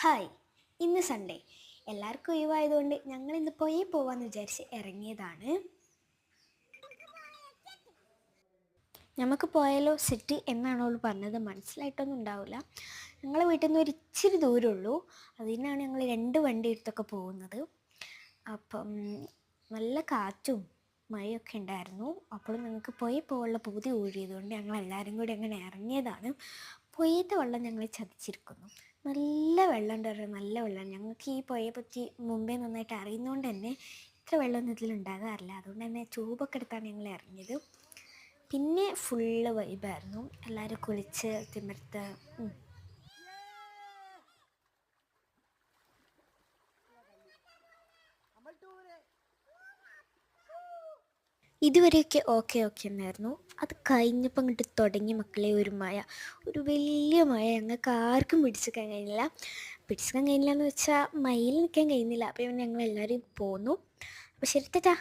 Hi, ഇന്ന് Sunday എല്ലാവർക്കും ഒഴിവായതുകൊണ്ട് ഞങ്ങൾ ഇന്ന് പോവാന്ന് വിചാരിച്ച് ഇറങ്ങിയതാണ്. നമുക്ക് പോയാലോ സെറ്റ് എന്നാണ് അവൾ പറഞ്ഞത്, മനസ്സിലായിട്ടൊന്നും ഉണ്ടാവില്ല. ഞങ്ങളെ വീട്ടിൽ നിന്ന് ഒരു ഇച്ചിരി ദൂരമുള്ളൂ, അതിനാണ് ഞങ്ങൾ 2 വണ്ടി എടുത്തൊക്കെ പോകുന്നത്. അപ്പം നല്ല കാറ്റും മഴയൊക്കെ ഉണ്ടായിരുന്നു. അപ്പോൾ ഞങ്ങൾക്ക് പോകാനുള്ള പൂതി കൂടിയതുകൊണ്ട് ഞങ്ങൾ എല്ലാവരും കൂടി അങ്ങനെ ഇറങ്ങിയതാണ്. പുഴയത്തെ വെള്ളം ഞങ്ങൾ ചതിച്ചിരിക്കുന്നു. നല്ല വെള്ളം ഉണ്ടായിരുന്നു, നല്ല വെള്ളം. ഞങ്ങൾക്ക് ഈ പുഴയെ പറ്റി മുമ്പേ നന്നായിട്ട് അറിയുന്നതുകൊണ്ട് തന്നെ ഇത്ര വെള്ളമൊന്നും ഇതിലുണ്ടാകാറില്ല. അതുകൊണ്ട് തന്നെ ട്യൂബൊക്കെ എടുത്താണ് ഞങ്ങൾ ഇറങ്ങിയത്. പിന്നെ ഫുള്ള് വൈബായിരുന്നു, എല്ലാവരും കുളിച്ച് തിമിർത്ത്. ഇതുവരെയൊക്കെ ഓക്കെ എന്നായിരുന്നു. അത് കഴിഞ്ഞപ്പോൾ അങ്ങോട്ട് തുടങ്ങി മക്കളെ ഒരു മഴ, ഒരു വലിയ മഴ. ഞങ്ങൾക്ക് ആർക്കും പിടിച്ചെടുക്കാൻ കഴിഞ്ഞില്ല എന്ന് വെച്ചാൽ മയിൽ നിൽക്കാൻ കഴിയുന്നില്ല. അപ്പോൾ ഞങ്ങൾ എല്ലാവരും പോന്നു. അപ്പോൾ ശരി, ടാറ്റാ.